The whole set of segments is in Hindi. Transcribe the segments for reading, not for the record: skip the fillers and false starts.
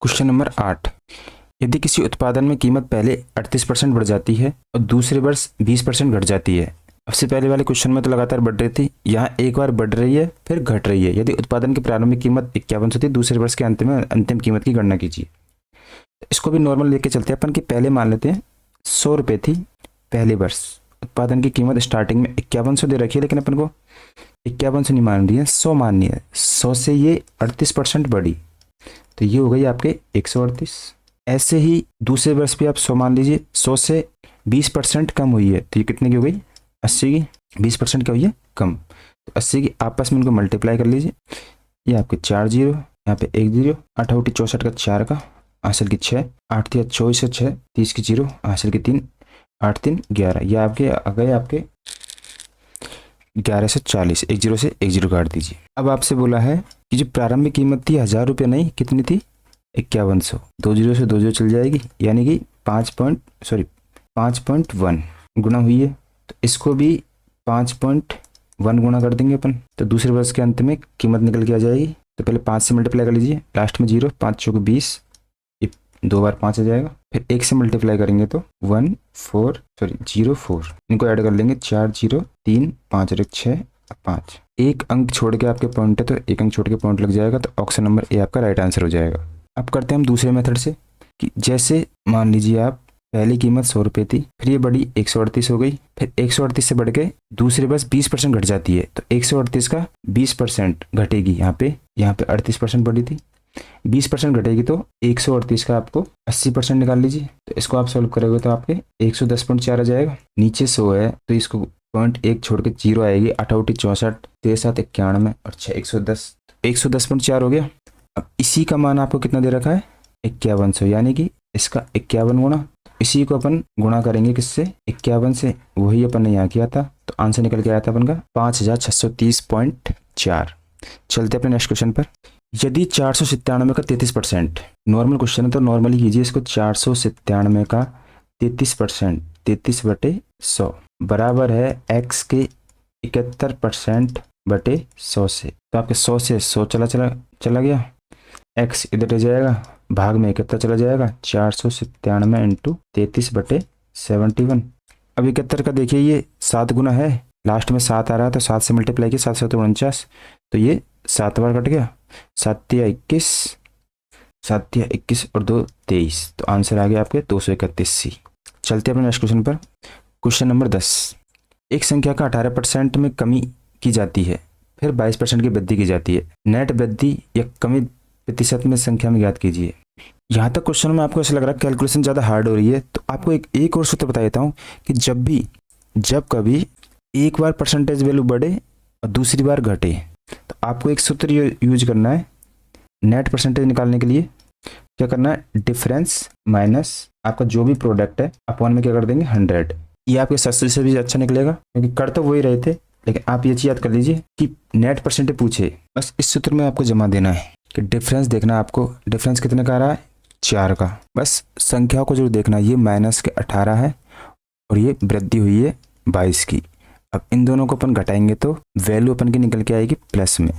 Question number 8। यदि किसी उत्पादन में कीमत पहले 38% बढ़ जाती है और दूसरे वर्ष 20% घट जाती है। सबसे पहले वाले क्वेश्चन में तो लगातार बढ़ रही थी, यहाँ एक बार बढ़ रही है फिर घट रही है। यदि उत्पादन की प्रारंभिक कीमत 51 थी, दूसरे वर्ष के अंत में अंतिम कीमत की गणना कीजिए। इसको भी नॉर्मल लेके चलते हैं अपन कि पहले मान लेते हैं 100 रुपये थी पहले वर्ष। उत्पादन की कीमत स्टार्टिंग में 5100 दे रखी है, लेकिन अपन को 5100 नहीं मान रही है, 100 माननी है। 100 से ये 38% बढ़ी तो ये हो गई आपके 138। ऐसे ही दूसरे वर्ष भी आप 100 मान लीजिए, 100 से 20% कम हुई है तो ये कितने की हो गई, 80 की। 20% क्या हुई है, कम। तो 80 की आपस में इनको मल्टीप्लाई कर लीजिए। ये आपके 4 जीरो, यहाँ पे 1 जीरो, 8 8 64 का 4 का, हासिल की 6, 8 3 24 से 6, 30 की 0, हासिल की 3, 8 3 11। ये आपके आ गए आपके 1140। 1 जीरो से 1 जीरो काट दीजिए। अब आपसे बोला है कि जो प्रारंभिक कीमत थी 1000 रुपये, नहीं कितनी थी, 5100। 2 जीरो से 2 जीरो चल जाएगी, यानी कि 5.1 गुना हुई है। तो इसको भी 5.1 गुना कर देंगे अपन, तो दूसरे वर्ष के अंत में कीमत निकल के आ जाएगी। तो पहले 5 से मल्टीप्लाई कर लीजिए, लास्ट में 0, 5 चौक 20, 2 बार 5 आ जाएगा। फिर 1 से मल्टीप्लाई करेंगे तो 04, इनको ऐड कर लेंगे, 4 0 3 5 और 6 5। एक अंक छोड़ के आपके पॉइंट है तो एक अंक छोड़ के पॉइंट लग जाएगा, तो ऑप्शन नंबर ए आपका राइट आंसर हो जाएगा। अब करते हैं हम दूसरे मेथड से कि जैसे मान लीजिए आप पहली कीमत 100 रुपये थी, फिर ये बढ़ी 138 हो गई, फिर 138 से बढ़ के दूसरे बस 20% घट जाती है, तो 138 का 20% घटेगी। यहाँ पे 38% बढ़ी थी, 20% घटेगी तो 138 का आपको 80% निकाल लीजिए। तो इसको आप सॉल्व करोगे तो आपके 110.4 आ जाएगा। नीचे 100 है तो इसको पॉइंट 1 छोड़ के 0 आएगी, 8 8 64, 3 7 91 और 6 110, 110.4 हो गया। अब इसी का मान आपको कितना दे रखा है, 5100, यानी कि इसका 51 गुना। इसी को अपन गुणा करेंगे किससे, 51 से, वही अपन ने यहाँ किया था, तो आंसर निकल के आया था अपन का 5630.4। चलते अपने नेक्स्ट क्वेश्चन पर। यदि 497 का 33%, नॉर्मल क्वेश्चन है तो नॉर्मली कीजिए इसको, 497 का 33%, 33/100 बराबर है x के 71% बटे 100 से। तो आपके 100 से 100 चला गया, x इधर रह जाएगा, भाग में 71 चला जाएगा, 497 इंटू 33/71। अब 71 का देखिए ये 7 गुना है, लास्ट में 7 आ रहा है तो 7 से मल्टीप्लाई किया, 7 7 49, तो ये 7 बार कट गया, 7 या 21, 7 या 21 और 2 23, तो आंसर आ गया आपके 231C। चलते हैं अपने नेक्स्ट क्वेश्चन पर। Question number 10। एक संख्या का 18% में कमी की जाती है, फिर 22% की वृद्धि की जाती है। नेट वृद्धि या कमी प्रतिशत में संख्या में ज्ञात कीजिए। यहाँ तक क्वेश्चन में आपको ऐसा लग रहा है कैलकुलेशन ज़्यादा हार्ड हो रही है, तो आपको एक और सूत्र बता देता हूँ कि जब कभी एक बार परसेंटेज वैल्यू बढ़े और दूसरी बार घटे, तो आपको एक सूत्र यूज करना है नेट परसेंटेज निकालने के लिए। क्या करना है, डिफरेंस माइनस आपका जो भी प्रोडक्ट है अपॉन में क्या कर देंगे 100। ये आपके सस्ते से भी अच्छा निकलेगा, क्योंकि कर तो वही रहे थे, लेकिन आप ये चीज याद कर लीजिए कि नेट परसेंटेज पूछे, बस इस सूत्र में आपको जमा देना है कि डिफरेंस देखना है आपको। डिफरेंस कितने का आ रहा है, 4 का। बस संख्या को जो देखना है, ये माइनस के 18 है और ये वृद्धि हुई है 22 की। अब इन दोनों को अपन घटाएंगे तो वैल्यू अपन की निकल के आएगी प्लस में।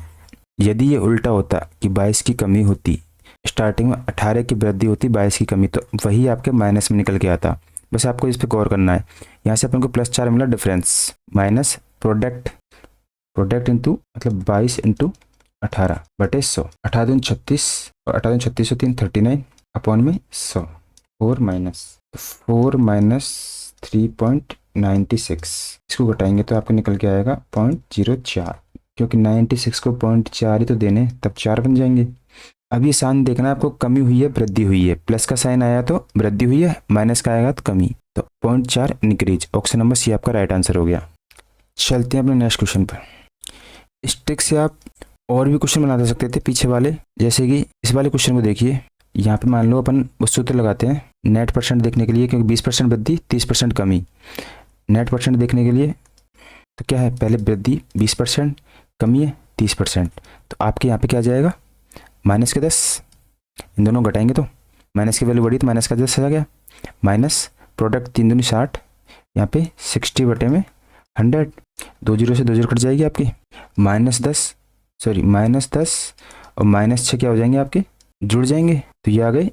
यदि ये उल्टा होता कि 22 की कमी होती, स्टार्टिंग में 18 की वृद्धि होती, 22 की कमी, तो वही आपके माइनस में निकल के आता। बस आपको इस पर गौर करना है। यहाँ से अपन को +4 मिला, डिफरेंस माइनस प्रोडक्ट इंटू मतलब 22 इंटू 18 बटे 100, 18 दूनी 36 और 18 दूनी 36 3 39 अपॉन में 100, 4 माइनस 3.96। इसको घटाएंगे तो आपको निकल के आएगा 0.04, क्योंकि 96 को 0.4 ही तो देने, तब 4 बन जाएंगे। अब ये साइन देखना है आपको, कमी हुई है वृद्धि हुई है, प्लस का साइन आया तो वृद्धि हुई है, माइनस का आएगा तो कमी, तो 0.4 इंक्रीज। ऑप्शन नंबर सी आपका राइट आंसर हो गया। चलते हैं अपने नेक्स्ट क्वेश्चन पर। इस ट्रिक से आप और भी क्वेश्चन बना सकते थे पीछे वाले, जैसे कि इस वाले क्वेश्चन को देखिए। यहाँ पे मान लो अपन वो सूत्र लगाते हैं नेट परसेंट देखने के लिए, क्योंकि 20% वृद्धि 30% कमी। नेट परसेंट देखने के लिए तो क्या है, पहले वृद्धि 20%, कमी है 30%, तो आपके यहाँ पे क्या आ जाएगा, माइनस के 10। इन दोनों घटाएंगे तो माइनस की वैल्यू बढ़ी तो माइनस का 10 आ गया, माइनस प्रोडक्ट 3 दूनी 60, यहाँ पे 60 बटे में 100, 2 जीरो से 2 जीरो कट जाएगी आपकी, -10 और -6 क्या हो जाएंगे आपके, जुड़ जाएंगे, तो ये आ गई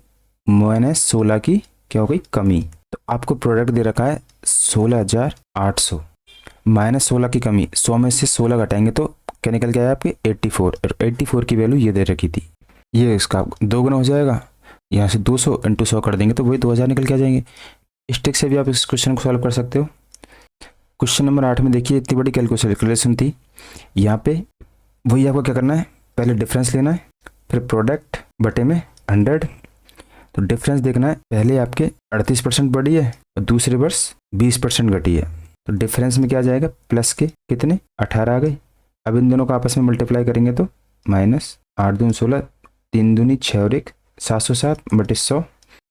-16 की क्या हो गई कमी। तो आपको प्रोडक्ट दे रखा है 16,800, -16 की कमी, 100 में से 16 घटाएंगे तो क्या निकल के आया आपके 84, और 84 की वैल्यू ये दे रखी थी। ये इसका 2 गुना हो जाएगा, यहाँ से 200 × 100 कर देंगे तो वही 2000 निकल के आ जाएंगे। इस ट्रिक से भी आप इस क्वेश्चन को सॉल्व कर सकते हो। क्वेश्चन नंबर 8 में देखिए इतनी बड़ी कैलकुलेशन थी। यहाँ पे वही आपको क्या करना है, पहले डिफरेंस लेना है, फिर प्रोडक्ट बटे में 100। तो डिफरेंस देखना है, पहले आपके 38% बढ़ी है और दूसरे वर्ष 20% घटी है। तो डिफरेंस में क्या आ जाएगा, प्लस के कितने 18 आ गए। अब इन दोनों को आपस में मल्टीप्लाई करेंगे तो -8 दूनी 16, 3 दूनी 6 और 1 707 बटे 100,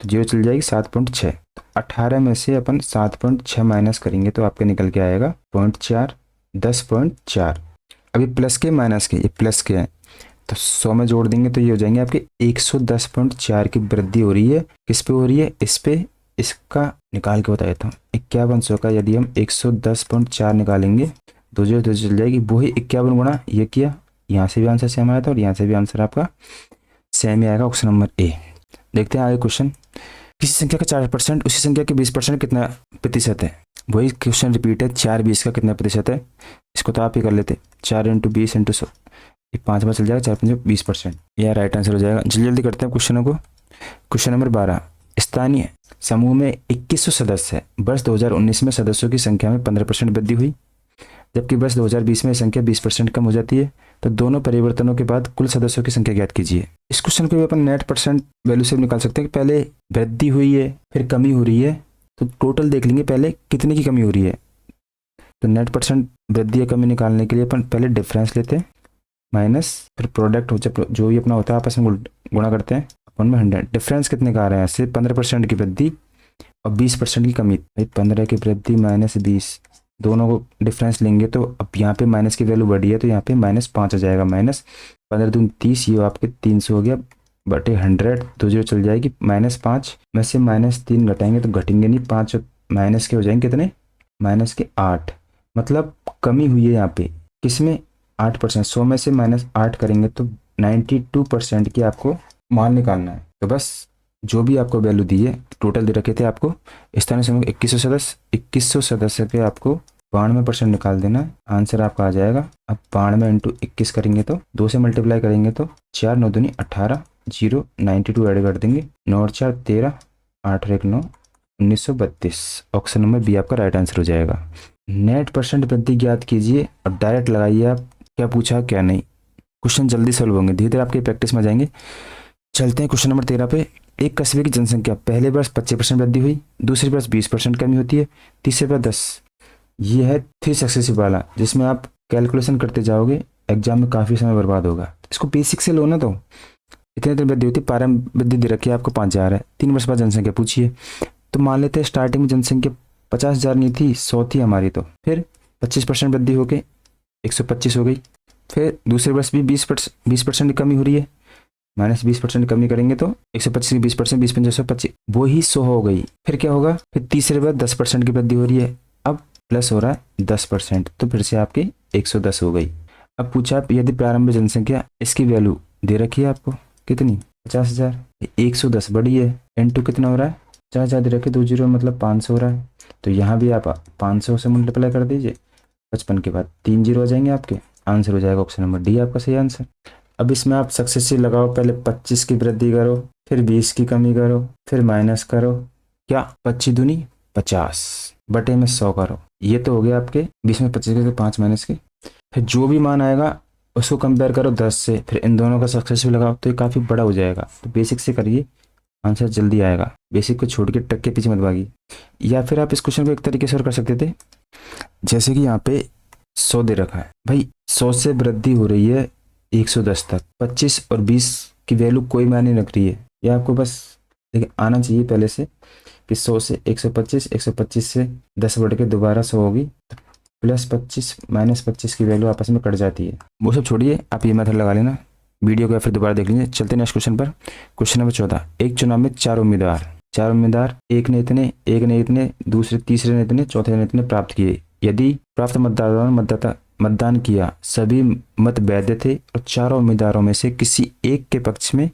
तो जीरो चल जाएगी 7.6। तो 18 में से अपन 7.6 माइनस करेंगे तो आपके निकल के आएगा 0.4, 10.4। अभी प्लस के माइनस के, ये प्लस के हैं तो 100 में जोड़ देंगे तो ये हो जाएंगे आपके 110.4 की वृद्धि हो रही है। किस पे हो रही है, इस पे। इसका निकाल के बता देता हूँ, 5100 का यदि हम 110.4 निकालेंगे, दो जीरो चल जाएगी, वही 51 गुणा ये किया, यहाँ से भी आंसर सेम आया था और यहाँ से भी आंसर आपका सेम ही आएगा, ऑप्शन नंबर ए। देखते हैं आगे क्वेश्चन। किसी संख्या का 4% उसी संख्या के 20% कितना प्रतिशत है। वही क्वेश्चन रिपीट है, 4 20 का कितना प्रतिशत है। इसको तो आप ही कर लेते, 4 × 20 × 100, ये 5 बार चल जाएगा, 4 5 20%, यह राइट आंसर हो जाएगा। जल्दी जल्दी करते हैं क्वेश्चनों को। क्वेश्चन नंबर 12, स्थानीय समूह में 2100 सदस्य है। वर्ष 2019 में सदस्यों की संख्या में 15% वृद्धि हुई, जबकि वर्ष 2020 में संख्या 20% कम हो जाती है। तो दोनों परिवर्तनों के बाद कुल सदस्यों की संख्या ज्ञात कीजिए। इस क्वेश्चन को भी अपन नेट परसेंट वैल्यू से निकाल सकते हैं कि पहले वृद्धि हुई है फिर कमी हो रही है, तो टोटल देख लेंगे पहले कितने की कमी हो रही है। तो नेट परसेंट वृद्धि या कमी निकालने के लिए अपन पहले डिफरेंस लेते हैं, माइनस फिर प्रोडक्ट हो जो भी अपना होता है आपस में गुणा करते हैं अपन में 100। डिफरेंस कितने का आ रहा है, सिर्फ 15% की वृद्धि और 20% की कमी। भाई 15 की वृद्धि -20, दोनों को डिफरेंस लेंगे तो अब यहाँ पे माइनस की वैल्यू बढ़ी है तो यहाँ पे -5 आ जाएगा। -15 दूनी 30, ये आपके 300 हो गया बटे 100, दो जीरो चल जाएगी। -5 में से -3 घटाएंगे तो घटेंगे नहीं, 5 माइनस के हो जाएंगे कितने, -8। मतलब कमी हुई है यहाँ पे किसमें, 8%। 100 में से -8 करेंगे तो 92% की आपको मान निकालना है। तो बस जो भी आपको वैल्यू दी है, टोटल दे रखे थे आपको स्थानीय समूह 2100 सदस्य के आपको 92% निकाल देना है, आंसर आपका आ जाएगा। अब 92 × 21 करेंगे तो 2 से मल्टीप्लाई करेंगे तो 4 9 दूनी 18, 0 92 ऐड कर देंगे, 9 और 4 13, 8 और 1 9, 1932। ऑप्शन नंबर बी आपका राइट आंसर हो जाएगा। नेट परसेंट वृद्धि ज्ञात कीजिए और डायरेक्ट लगाइए आप क्या पूछा क्या नहीं। क्वेश्चन जल्दी सॉल्व होंगे, धीरे धीरे आपकी प्रैक्टिस में जाएंगे। चलते हैं क्वेश्चन नंबर 13 पे। एक कस्बे की जनसंख्या पहले वर्ष 25% वृद्धि हुई, दूसरे वर्ष 20% कमी होती है, तीसरे वर्ष 10। ये है 3 सक्सेसिव वाला, जिसमें आप कैलकुलेशन करते जाओगे, एग्जाम में काफ़ी समय बर्बाद होगा। इसको बेसिक से लो ना, तो इतने इतनी वृद्धि होती है। प्रारंभ वृद्धि दे रखी है आपको 5000 है, 3 वर्ष बाद जनसंख्या पूछिए। तो मान लेते हैं स्टार्टिंग में जनसंख्या 50,000 नहीं थी, 100 थी हमारी, तो फिर 25% वृद्धि होकर 125 हो गई। फिर दूसरे वर्ष भी 20% कमी हो रही है, -20% कमी करेंगे तो 125 की 20%, 20 × 125, वो ही 100 हो गई। फिर क्या होगा, फिर तीसरे बार 10% की वृद्धि हो रही है, अब प्लस हो रहा है 10%, तो फिर से आपकी 110 हो गई। अब पूछा आप यदि प्रारंभिक जनसंख्या, इसकी वैल्यू दे रखी है आपको कितनी, 50,000, 110 बढ़ी है, इनटू कितना हो रहा है 50,000 दे रखे, 2 जीरो मतलब 500 हो रहा है। तो यहाँ भी आप 500 से मल्टीप्लाई कर दीजिए, 55 के बाद 3 जीरो आ जाएंगे, आपके आंसर हो जाएगा ऑप्शन नंबर डी आपका सही आंसर। अब इसमें आप सक्सेसिव लगाओ, पहले 25 की वृद्धि करो, फिर 20 की कमी करो, फिर माइनस करो, क्या 25 दूनी 50 बटे में 100 करो। ये तो हो गया आपके 20 में 25 के 5 माइनस के, फिर जो भी मान आएगा उसको कंपेयर करो 10 से, फिर इन दोनों का सक्सेसिव लगाओ, तो ये काफ़ी बड़ा हो जाएगा। तो बेसिक से करिए, आंसर जल्दी आएगा। बेसिक को छोड़ के टक के पीछे मत भागिए। या फिर आप इस क्वेश्चन को एक तरीके से और कर सकते थे, जैसे कि यहाँ पे 100 दे रखा है, भाई 100 से वृद्धि हो रही है 110 तक, 25 और 20 की वैल्यू कोई मायने नहीं रख रही है। ये आपको बस देखिए आना चाहिए पहले से कि 100 से 125, 125 से 10 बढ़ के दोबारा 100 होगी, +25 -25 की वैल्यू आपस में कट जाती है। वो सब छोड़िए, आप ये मेथड लगा लेना वीडियो को या फिर दोबारा देख लीजिए। चलते नेक्स्ट क्वेश्चन पर। क्वेश्चन नंबर 14, एक चुनाव में 4 उम्मीदवार, एक ने इतने, दूसरे तीसरे ने इतने, चौथे ने इतने प्राप्त किए। यदि प्राप्त मतदाताओं ने मतदान किया, सभी मत वैध थे और चारों उम्मीदवारों में से किसी एक के पक्ष में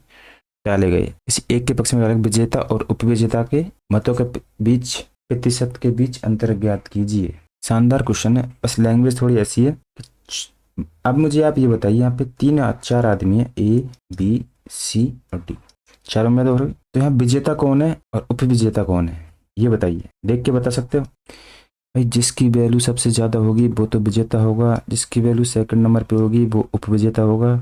डाले गए। इसी एक के पक्ष में डाले विजेता और उपविजेता के मतों के बीच प्रतिशत के बीच अंतर ज्ञात कीजिए। शानदार क्वेश्चन है, बस लैंग्वेज थोड़ी ऐसी है। अब मुझे आप ये बताइए, यहाँ पे 4 आदमी है, ए बी सी और डी, चारों में तो यहाँ विजेता कौन है और उपविजेता कौन है, ये बताइए। देख के बता सकते हो भाई। जिसकी वैल्यू सबसे ज़्यादा होगी वो तो विजेता होगा, जिसकी वैल्यू सेकंड नंबर पे होगी वो उपविजेता होगा।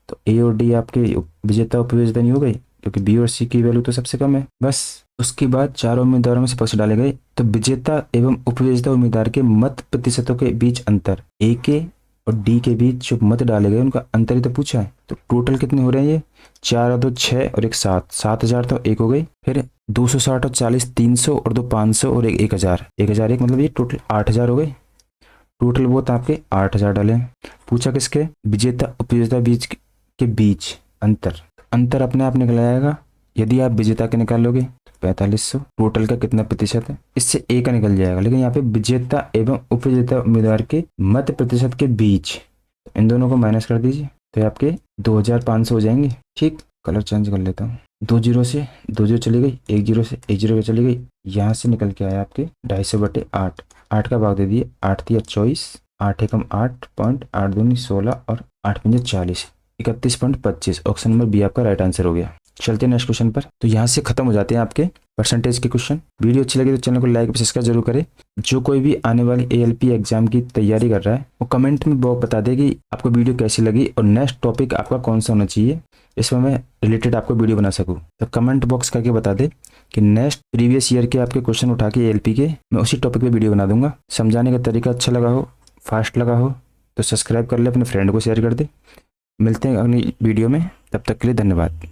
तो ए और डी आपके विजेता उपविजेता नहीं हो गए, क्योंकि बी और सी की वैल्यू तो सबसे कम है। बस उसके बाद चारों उम्मीदवारों में से पक्ष डाले गए, तो विजेता एवं उपविजेता उम्मीदवार के मत प्रतिशतों के बीच अंतर, ए के और डी के बीच जो मत डाले गए उनका अंतर ही तो पूछा है। तो टोटल कितने हो रहे हैं ये, 4 और 2 6 और 1 7, 7000 तो एक हो गई। फिर 260 और 40 300 और 2 500 और 1 1000, 1001 मतलब ये टोटल 8000 हो गई। टोटल वोट आपके 8000 डाले। पूछा किसके, विजेता उपविजेता बीच के बीच अंतर, अंतर अपने आप निकल आएगा। यदि आप विजेता के निकालोगे तो 4500, टोटल का कितना प्रतिशत है, इससे ए का निकल जाएगा। लेकिन यहाँ पे विजेता एवं उपविजेता उम्मीदवार के मत प्रतिशत के बीच, इन दोनों को माइनस कर दीजिए तो आपके 2500 हो जाएंगे। ठीक, कलर चेंज कर लेता हूँ। 2 जीरो से 2 जीरो चली गई, 1 जीरो से 1 जीरो चली गई, यहाँ से निकल के आया आपके 250/8। 8 का भाग दे दिए, 8 3 24, 8 एकम 8 पॉइंट, 8 दूनी 16 और 8 पंजे 40, 31.25। ऑप्शन नंबर बी आपका राइट आंसर हो गया। चलते हैं नेक्स्ट क्वेश्चन पर। तो यहाँ से खत्म हो जाते हैं आपके परसेंटेज के क्वेश्चन। वीडियो अच्छी लगी तो चैनल को लाइक सब्सक्राइब जरूर करें। जो कोई भी आने वाली ALP एग्जाम की तैयारी कर रहा है वो कमेंट में बता दे कि आपको वीडियो कैसी लगी और नेक्स्ट टॉपिक आपका कौन सा होना चाहिए, इसमें मैं रिलेटेड आपको वीडियो बना सकूँ। तो कमेंट बॉक्स करके बता दे कि नेक्स्ट प्रीवियस ईयर के आपके क्वेश्चन उठा के ALP के मैं उसी टॉपिक पर वीडियो बना दूंगा। समझाने का तरीका अच्छा लगा हो, फास्ट लगा हो तो सब्सक्राइब कर ले, अपने फ्रेंड को शेयर कर दे। मिलते हैं अगली वीडियो में, तब तक के लिए धन्यवाद।